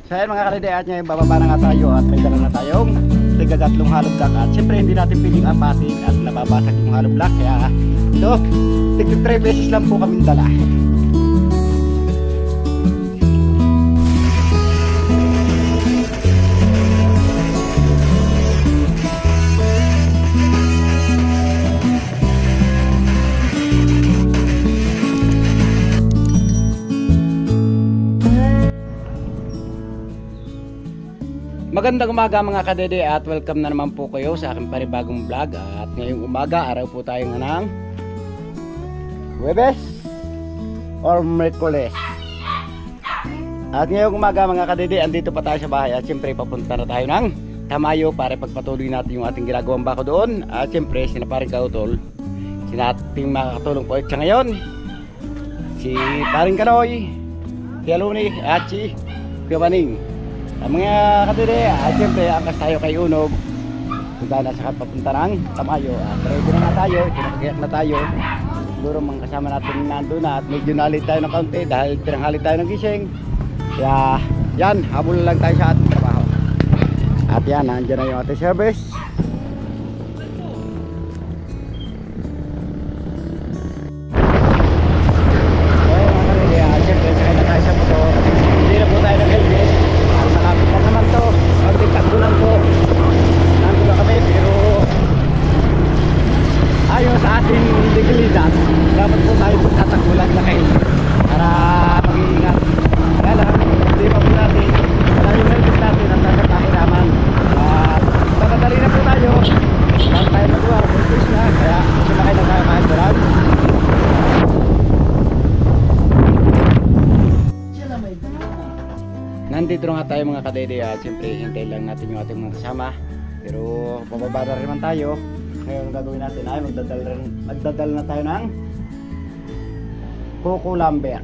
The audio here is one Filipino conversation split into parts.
So ayan mga kalide, at ngayon bababa na nga tayo at may dala na tayong tigagatlong hollow block. At syempre hindi natin piling apatin at nababasag yung hollow block. Kaya ito, tig 3 beses lang po kaming dala. Magandang umaga mga kadede at welcome na naman po kayo sa aking panibagong vlog. At ngayong umaga, araw po tayo ng Huwebes or Miyerkules. At ngayong umaga mga kadede, andito pa tayo sa bahay at siyempre papunta na tayo ng Tamayo para pagpatuloy natin yung ating ginagawang bako doon. At siyempre sina paring Kautol, sina ating makakatulong po siya ngayon, si paring Kanoy, si Aluni at si Piwaning. Ang mga kadede, at siyempre angkas tayo kay Unog. Punta na sa papunta ng Tamayo. At ready na nga tayo, kinakagiyak na tayo. Siguro mga kasama natin nandun na at medyo nalit tayo ng kaunti dahil tinanghali tayo ng gising. Kaya yan, habol lang tayo sa ating trabaho. At yan, nandiyan na yung ating service. Dapat po tayo magtatagulan na kayo para mag-iingat. Kaya lang, hindi pa po natin wala yung helmet natin ang tatatakilaman. At tatadali na po tayo bago tayo mag-uwar, purpose na. Kaya sumakay na tayo kahit dalag. Nandito nga tayo mga kadede at siyempre hintay lang natin yung ating mga kasama. Pero pababa na rin man tayo. Ngayon ang gagawin natin ay magdadal na tayo ng Coco Lumber.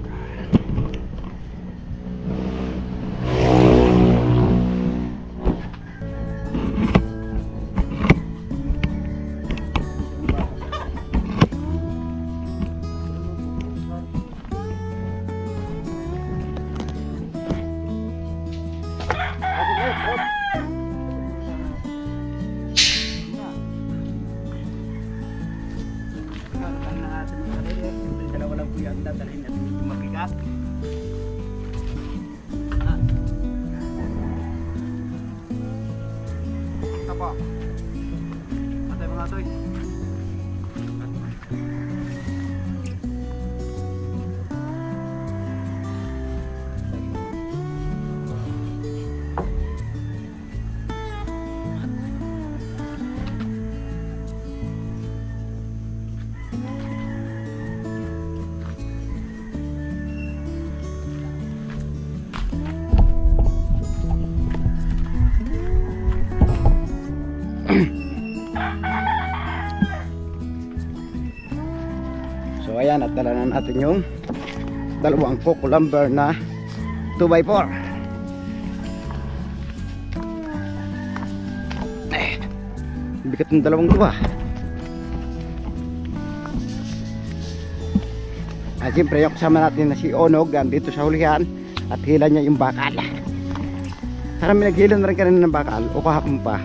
Dadalhin at medyo mabigat. Ito po. Patay mga toy. So ayan, at dala na natin yung dalawang Coco Lumber na 2x4. Bigat ng dalawang tuba. At siyempre yung kasama natin na si Onog andito sa hulihan at hila niya yung bakal. Sana may naghila na rin kanina ng bakal o kahapon pa.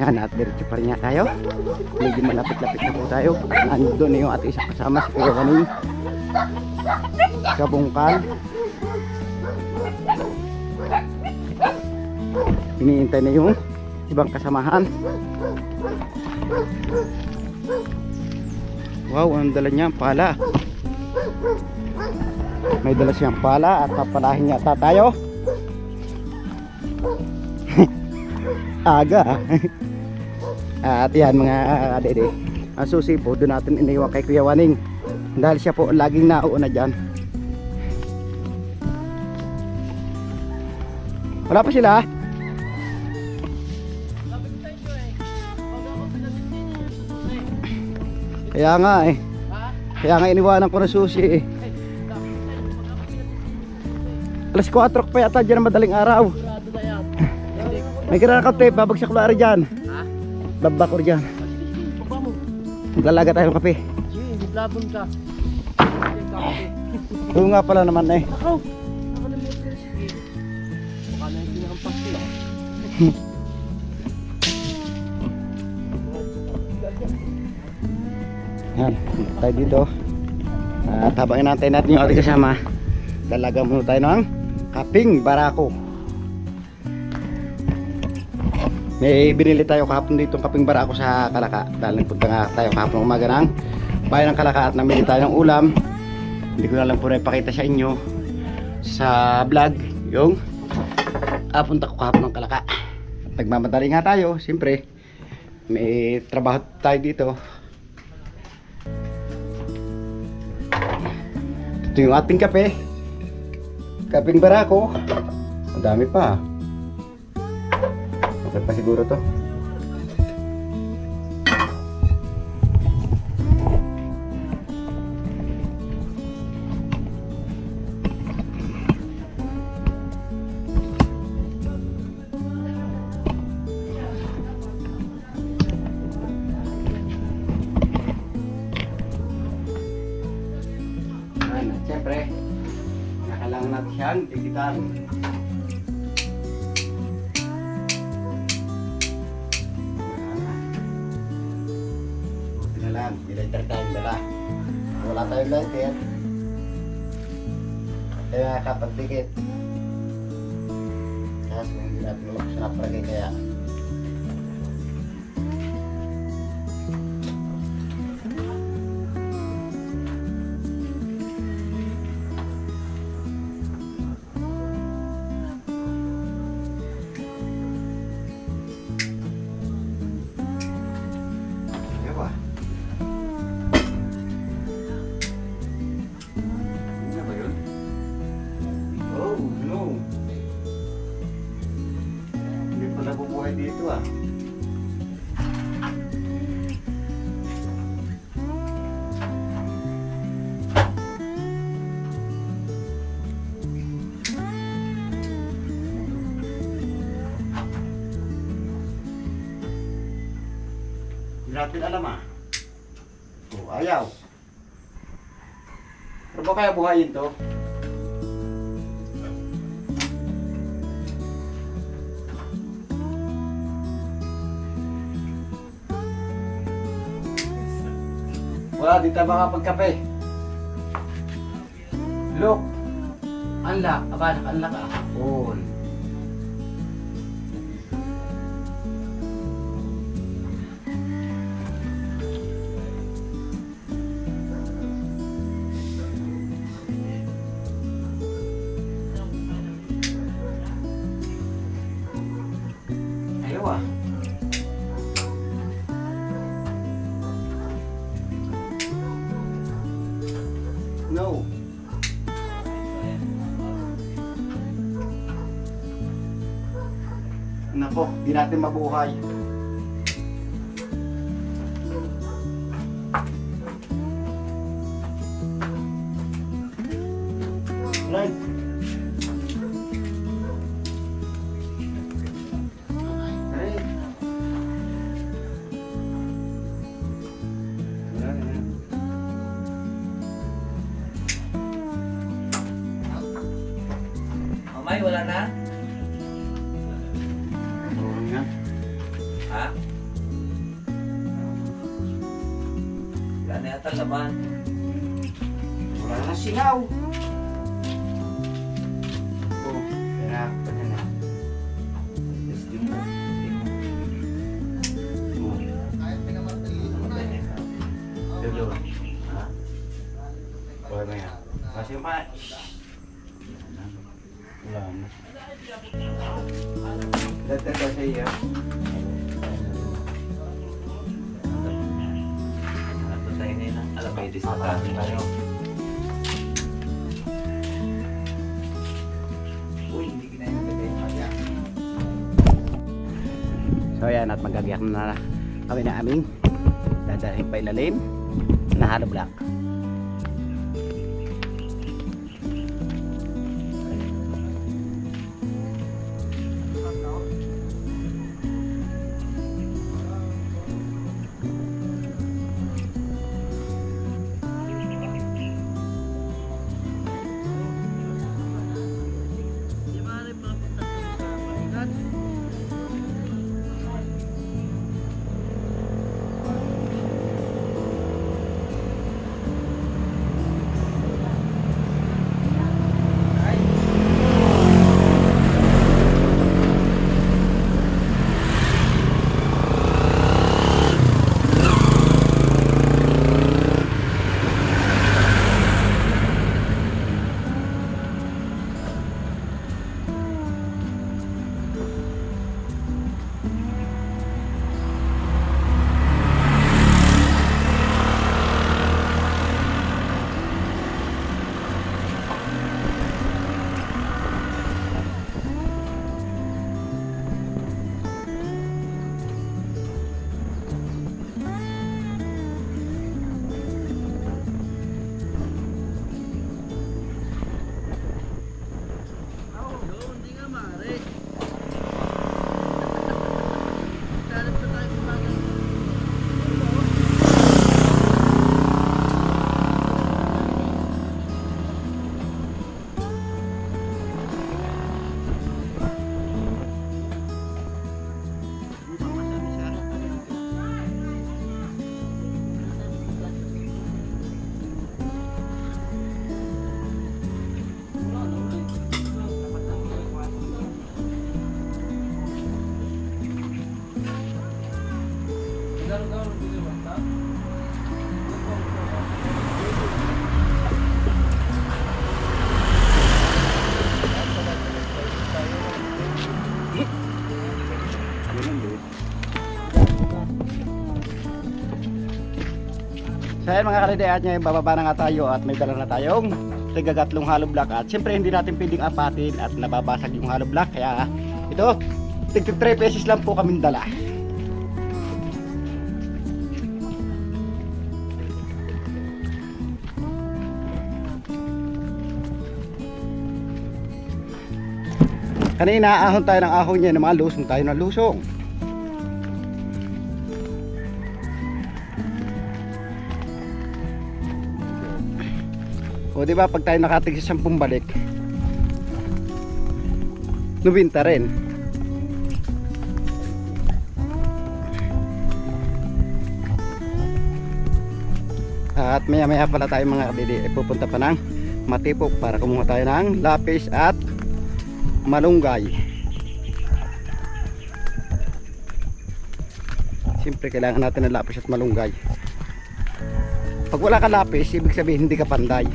Yan, at diretso pa rin nga tayo. Medyo malapit-lapit na po tayo. Nandun na yung ating isang kasama si Piwaning sa bungkal. Iniintay na yung ibang kasamahan. Wow, ang dala niya, pala. May dala siyang pala at papalahin yata tayo. Aga. At yan mga kadede, ang susi po doon natin iniwan kay Kuya Waning dahil siya po laging nauuna dyan. Wala pa sila. Kaya nga eh. Kaya nga iniwanan ko na susi eh. Alas 4 pa yata dyan ang madaling araw. Sigurado na yan. May kinakap tape, babagsak ko lari dyan. Ha? Babak ko dyan. Baba mo. Maglalaga tayo ng kape. Sige, hiblabon ka. Oo nga pala naman eh. Ako! Nakalimutan. Sige. Baka na yung pinakampas ko. Yan, tayo dito. At habang inantay natin yung ating kasama, dalaga muna tayo ng kaping barako. May binili tayo kahapon dito ng kaping barako sa Kalaka. Dahil nagpunta nga tayo kahapon umaga ng bayan ng Kalaka at namili tayo ng ulam. Hindi ko na lang po na ipakita sa inyo sa vlog yung punta ko kahapon ng Kalaka. Nagmamadali nga tayo, siyempre may trabaho tayo dito. Ito yung ating kape, kaping barako. Ang dami pa. Okay pa siguro to. Siyempre, kailangan natin siyang tigitan. Buti na lang, may lighter tayong dala. Wala tayong lighter, kaya kapag dikit. Kaso hindi natin lumakas na palagay kaya. Nabubuhay dito Hindi natin alam ayaw. Pero ba kaya buhayin to? Wala, di tayo makapagkape. Look. Unlock. Aba, naka-unlock All. Ayaw No. Nako, di natin mabuhay. Right. Mamay, wala na? Oo nga. Ha? Wala na yata laman. Wala na singaw. Oh, kaya na. Testing mo. Dulu. Ha? Wala na yan. Kasi wala na. Dati kasi yan. Ano tayo ngayon ng alabaydes na tayo. Uy, hindi kinayagagay yung kaya. So ayan, at magagayak na kami na aming dadalhin pa ilalim na hollow block. So ayan mga kadede, at ngayon bababa na nga tayo at may dala na tayong tigagatlong hollow block. At syempre hindi natin pwedeng apatin at nababasag yung hollow block. Kaya ito, tig 3 pesos lang po kaming dala. Kanina ahon tayo ng ahon niya, ng mga lusong tayo ng lusong. O diba pag tayo nakatig sa 10 balik, 90 rin. At maya maya pala tayo mga kadidi, pupunta pa ng Matipok para kumuha tayo ng lapis at malunggay. Siyempre kailangan natin ng lapis at malunggay. Pag wala ka lapis, ibig sabihin hindi ka panday.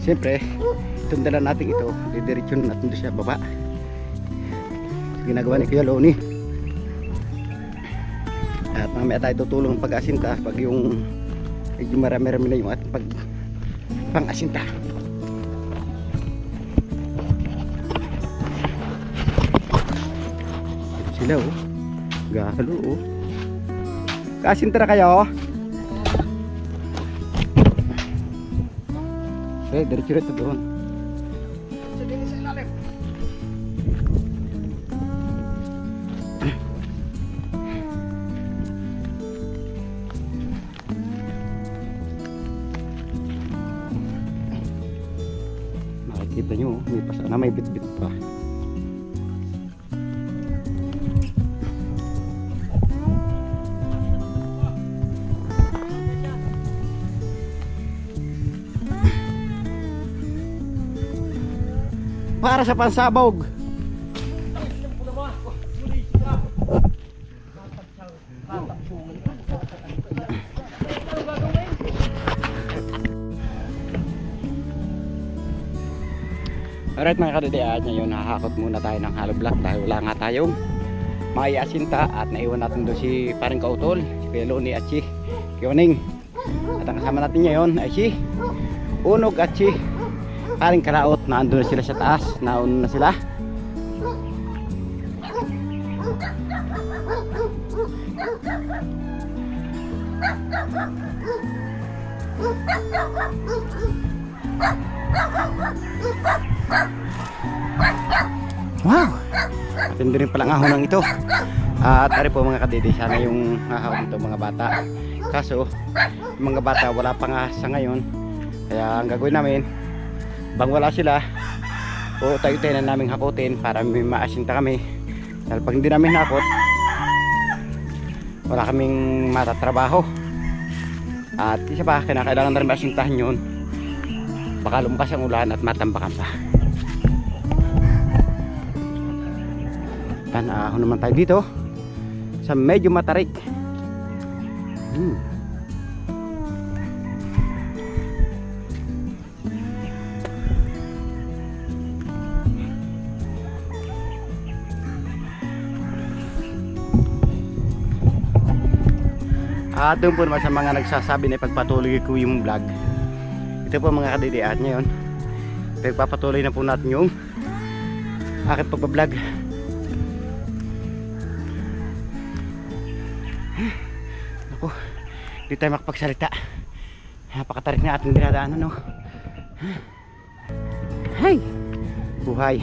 Siyempre, itong dala natin ito, didiretso natin doon siya baba. Ginagawa ni Kuya Loni. At mamaya tayo tutulong pag-asinta pag yung medyo marami-rami na yung ating pang-asinta. Ito sila oh. Galo oh. Kaasinta na kayo. Eh, diretso-diretso doon. Sige, sa ilalim. Makikita nyo, may pasana, may bit-bit pa. Para sa pansabog. Alright mga kadede, ngayon hahakot muna tayo ng hollow block dahil wala nga tayong maiasinta at naiwan natin doon si Paring Kautol, si Kuya Loni at si Kioning. At ang kasama natin ngayon ay si Unog at si Paring Karaot. Naandun na sila sa taas, nauna na sila. Wow! Matindi rin palang ahon ito. At ari po mga kadede, sana yung ahon ito mga bata. Kaso yung mga bata wala pa nga sa ngayon. Kaya ang gagawin namin, bang wala sila, o tayo-tayo na namin hakutin para may maasinta kami. Dahil pag hindi namin hakot, wala kaming matatrabaho. At isa pa, kailangan na rin maasintahan yun. Baka lumabas ang ulan at matambakan pa. Yan, ahon naman tayo dito sa medyo matarik. At doon po naman sa mga nagsasabi na ipagpatuloy ko yung vlog. Ito po mga kadede, at ngayon ipagpapatuloy na po natin yung aking pagbablog. Ako, di tayo makapagsalita. Napakatarik na ating dinadaanan, no? Hay! Buhay!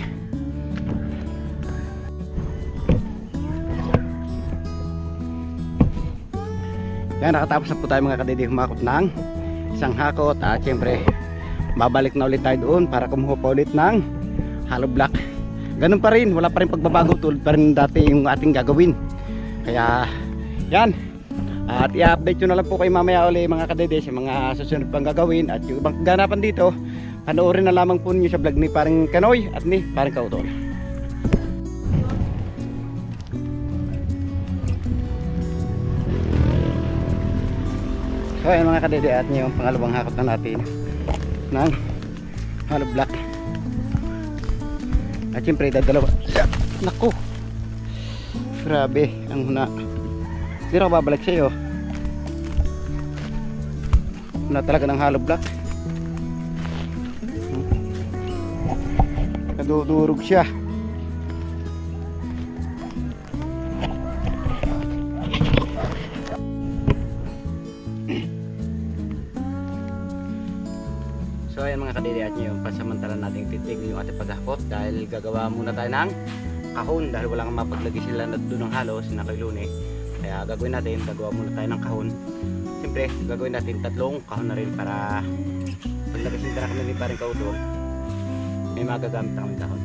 Yan, nakatapos na po tayo mga kadede humakot ng isang hakot. At syempre babalik na ulit tayo doon para kumuha pa ulit ng hollow block. Ganun pa rin, wala pa rin pagbabago, tulad pa rin dati yung ating gagawin. Kaya Yan. At i-update nyo na lang po kayo mamaya ulit mga kadede sa mga susunod pang gagawin. At yung ibang ganapan dito, panoorin na lamang po ninyo sa vlog ni Paring Kanoy at ni Paring Kautol. So ayan mga kadede, at yung pangalawang hakot na natin ng hollow block. At siyempre dadalawa. Naku, grabe ang huna. Hindi ako babalik sa iyo. Huna talaga ng hollow block. Nadudurog siya. So ayan mga kadiri, at ngayon pasamantala natin titignan yung ating paghakot dahil gagawa muna tayo ng kahon dahil wala kang mapaglagay sila na doon ng halos na kay Lune. Kaya gagawin natin, gagawa muna tayo ng kahon. Siyempre gagawin natin 3 kahon na rin para pag nagasinta na kami ni Paring Kautol, may magagamit na kami kahon.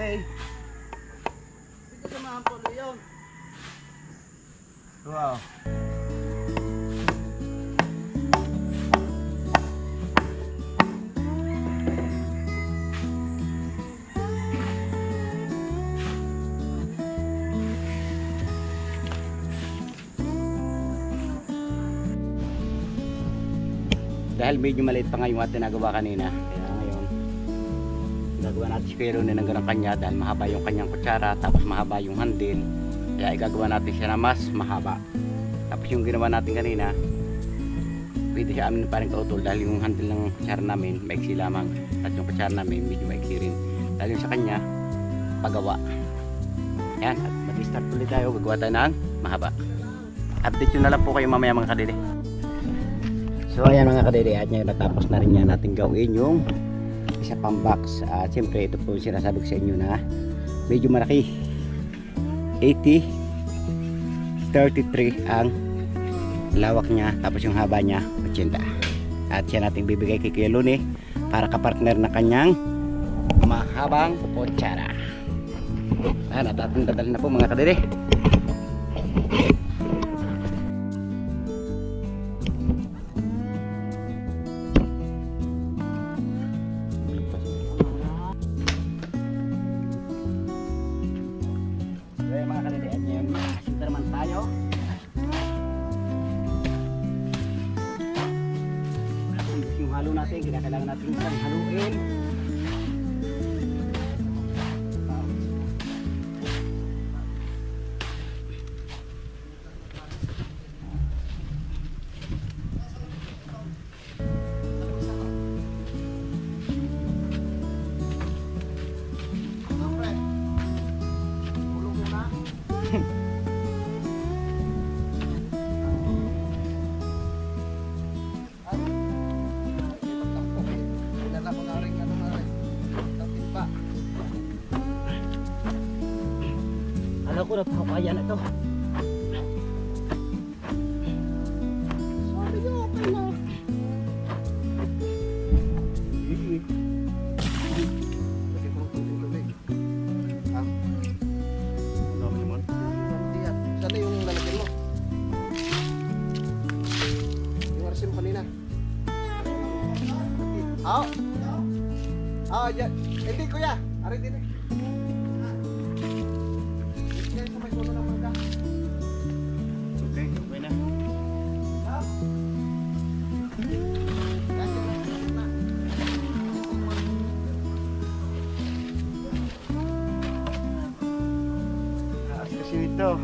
Okay. Ito sa mga polo yun. Wow. Dahil medyo maliit pa nga yung ating nagawa kanina, kaya ngayon gagawa natin si Kuya Ronnie ng ganang kanya dahil mahaba yung kanyang kutsara tapos mahaba yung handle, kaya igagawa natin siya na mas mahaba. Tapos yung ginawa natin kanina, pwede siya amin parang kautol dahil yung handle ng kutsara namin maiksi lamang at yung kutsara namin medyo maiksi rin dahil yung sa kanya pagawa. Yan, at mag-start ulit tayo, gagawa tayo ng mahaba. Update nyo na lang po kayo mamaya mga kadede. So ayan mga kadede, at ngayon natapos na rin yan natin gawin yung isa pang box. At siyempre ito po sinasabi ko sa inyo na medyo malaki, 80-33 ang lawak niya, tapos yung haba niya 80. At siya natin bibigay kay Kuya Ronnie para kapartner na kanyang mahabang kutsara. Ayan, at ating dadalhin na po mga kadede. Halo natin, kailangan natin isang haluin. Alam ko na pakakaya na ito. Sabi niyo, okay na. Sana yung lalagyan mo. Yung arasin mo kanina. Oo. Oo, hindi kuya. Ari din eh. Okay, okay na. Taas kasi ito.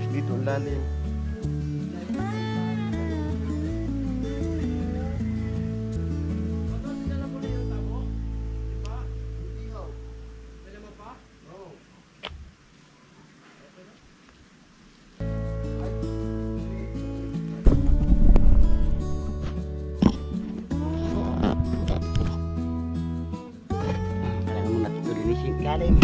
Dito lalim. Kailangan mo natin tulinis yung lalim.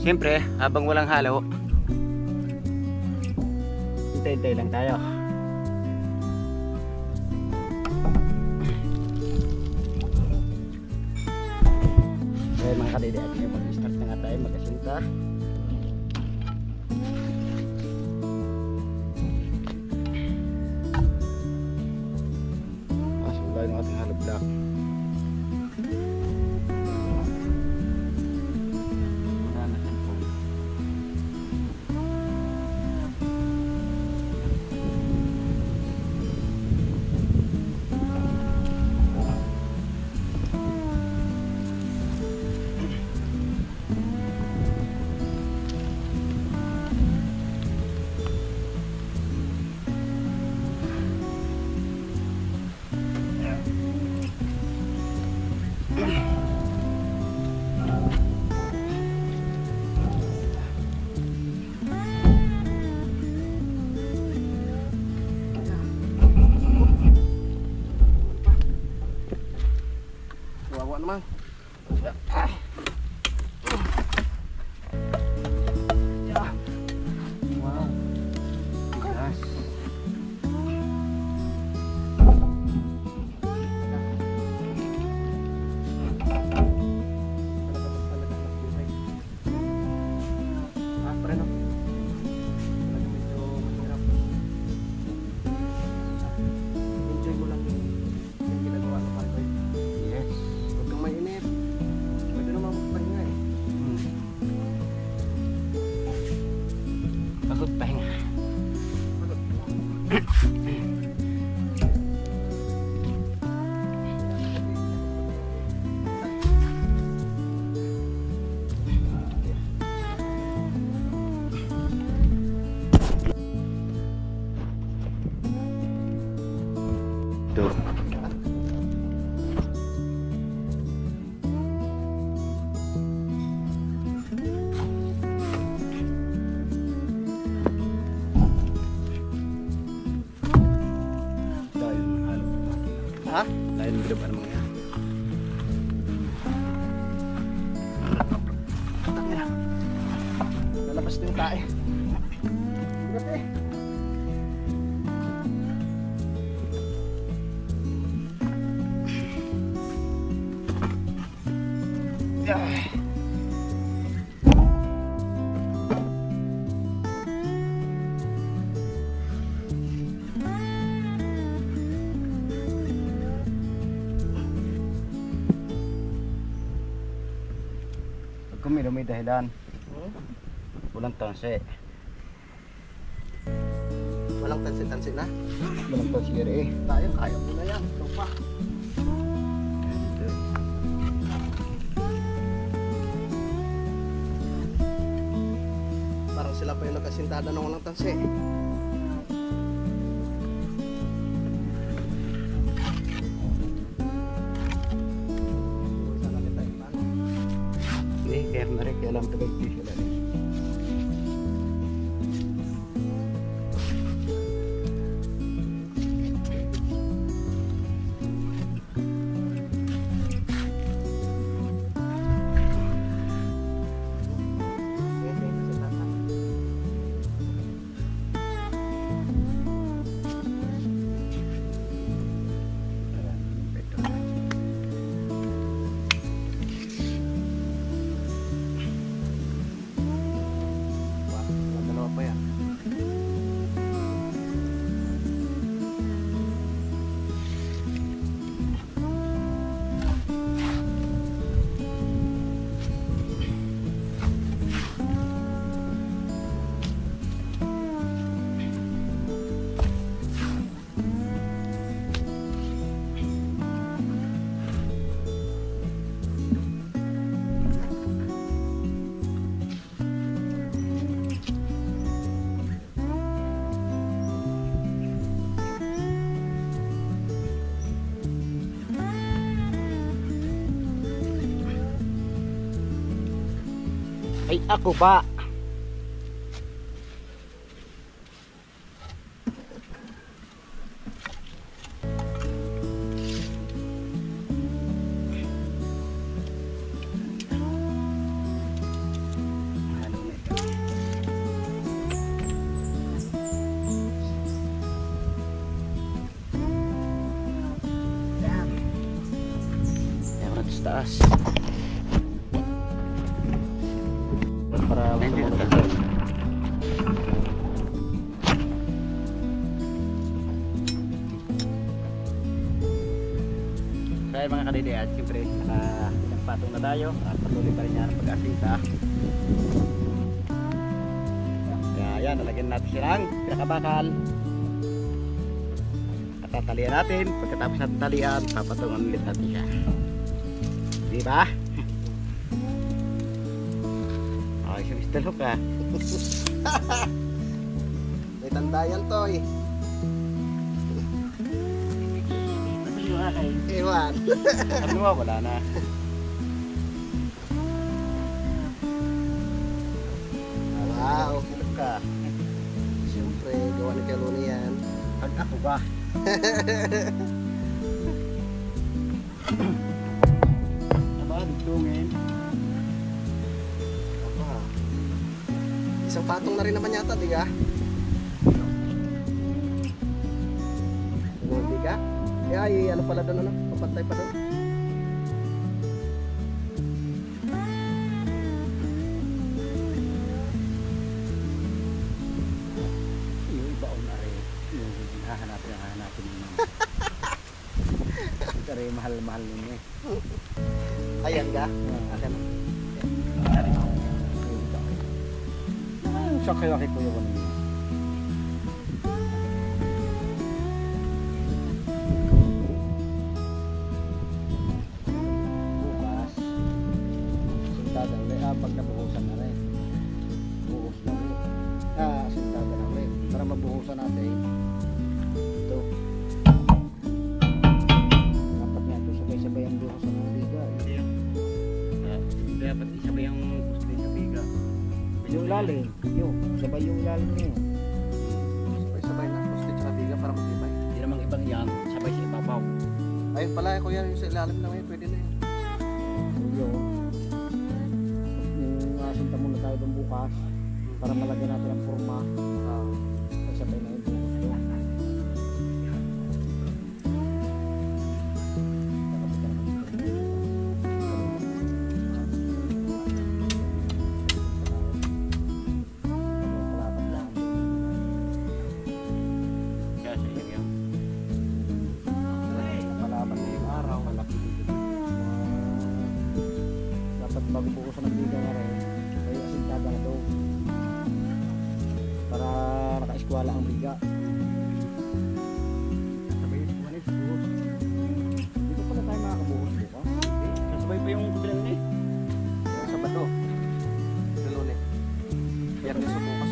Siyempre, habang walang halo, hintay-hintay lang tayo. Okay mga kadede, at mag-start na nga tayo mag-asinta. Sulay ng ating halo block. mang. Wow. Tigas. Pre, no? Talaga medyo mahirap. Enjoy mo lang yung ginagawa mo, pare. Yes. Huwag kang mainip. Pwede naman magpahinga eh. Pagod pahinga. Ito. Ha? Lain hidup ano mga yan. Lalabas din tayo. Gabi. Pag kuminom may dahilan. Walang tansi. Walang tansi-tansi na. Walang tansi eh. Tayo, kaya mo na yan. Ito pa. Parang sila pa yung nagkasintada ng walang tansi. Sana kita ipan. Hindi, kaya meron kaya alam tagay sila. Dalawa pa yan. Ay ako ba? Taas. Para masama. Kaya mga kadidi at siyempre nakapatong na tayo at patuloy pa rin yan ang pag-asita. Kaya yan, nalagyan natin siya ng pinakabakal at tatalian natin. Pagkatapos natin talian, papatungan ulit natin siya. Diba? Okay, so Mr. Hook ah. May tandayan to eh. Iwan. Ano ba? Wala na. Wow. Hook ka. Siyempre, gawa ni Kaluni yan. Pag ako ba? dudungin. Aba. Isang patong na rin naman yata, di ka? Oh, di ka? Ay, ano pala doon, ano? Papantay pa doon. Yung iba na rin. Yung hahanapin mo. Pero yung mahal-mahal nun eh. Ayan ka? Ayan. Yung sakay-wakay ko yung ano. Bukas. Sintada ulit. Pag nabuhusan na rin. Buhos na rin. Sintada na rin. Para mabuhusan natin. Ito. Dapat nga ito sabay-sabay ang buhusan ng biga. Dapat isabay ang gusto sa biga. Yung lalim. Yung. Sabay yung lalim niyo. Sabay-sabay na. Gusto sa biga para matibay. Hindi namang ibang yan. Sabay sa ibabaw. Ayun pala, kuya, yung sa ilalim na ngayon, pwede na yun. Yung asinta muna tayo doon bukas para malagyan natin ang forma. Sabay na yung bukas doon. Bago bukusan ng biga nga rin kaya asintada na doon para naka-eskwala ang biga. Sabay yung buwan buhos. Dito pala tayo makakabuhos bukas. Sabay pa yung kabilang na eh. Sabado. Lunes. Biyernes o bukas.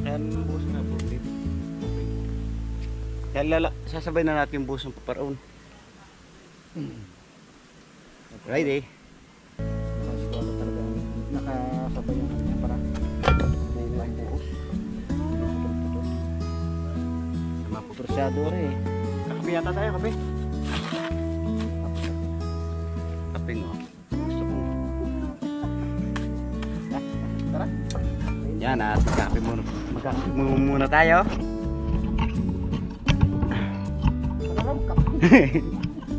Kaya buhos na po ulit. Kaya sasabay na natin yung buhos ng paparoon. Friday. Nakasikualo talaga nakasabay yung kanya para buhay buhos. Maputursado rin eh. Kakape yata tayo, kape. Kape nga. Gusto ko. Tara. Yan at magkakape muna. Magkakape muna tayo.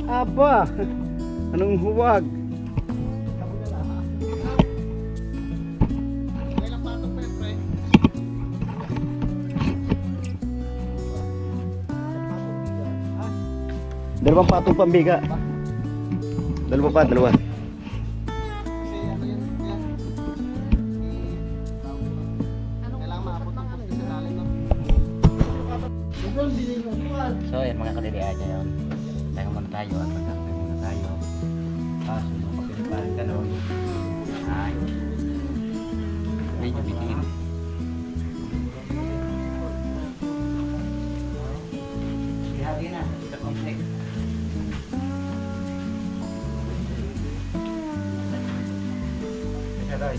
Aba! Anong huwag? Ilang patong pa yun, pre? Dalawang patong pambiga. Dalawa pa, dalawa. Kasi ano yun, kuya? Kailangan maabot ng poste sa lalim, no? So yan mga kalilian niya yun. Tayo muna tayo at magkakape muna tayo. Kaso yung kapiliparin ka nun ay medyo bitin. Hati na, ito complex. Ito daw.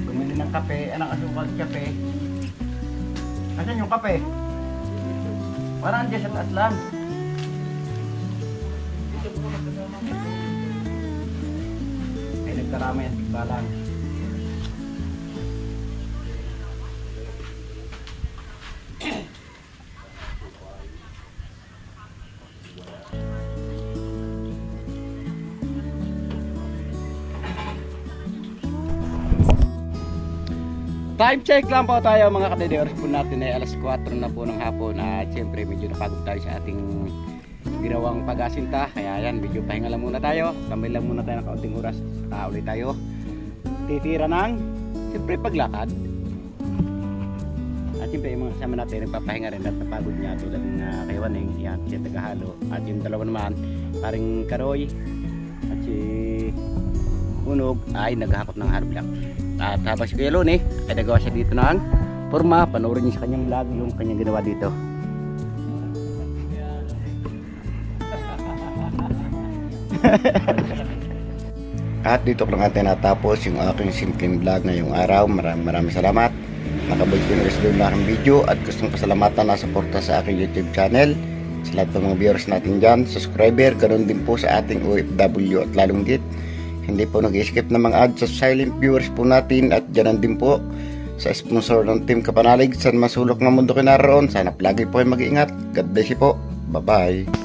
Bumili ng kape, anong asukal kape. Asan yung kape? Parang dyan sa taas lang. Ay, nagkaramay at tigbalang. Time check lang po tayo mga kadede. Oras po natin ay alas 4 na po ng hapon. At syempre medyo napagod tayo sa ating ginawang pag-asinta. Kaya yan, medyo pahinga lang muna tayo. Tambay lang muna tayo ng kaunting oras. Saka ulit tayo titira ng syempre paglakad. At syempre yung mga kasama natin nagpapahinga rin at napagod niya tulad ng kay Waning, yan, siya tagahalo. At yung dalawa naman, paring Karoy at si Unog ay naghahakot ng hardblock. At habang si Kuya Lone ay nagawa siya dito ng forma, panoorin niyo sa kanyang vlog yung kanyang ginawa dito. At dito ko lang natin natapos yung aking simpleng vlog ngayong araw. Maraming salamat. nakabuitin rin na aking video at gustong pasalamatan na suporta sa aking YouTube channel. Sa lahat ng mga viewers natin dyan, subscriber, ganoon din po sa ating OFW at lalong git. Hindi po nag-skip ng mga ads sa silent viewers po natin at dyan din po sa sponsor ng Team Kapanalig sa masulok ng mundo kinaroon. Sana palagi po ay mag-iingat. God bless you po. Bye-bye.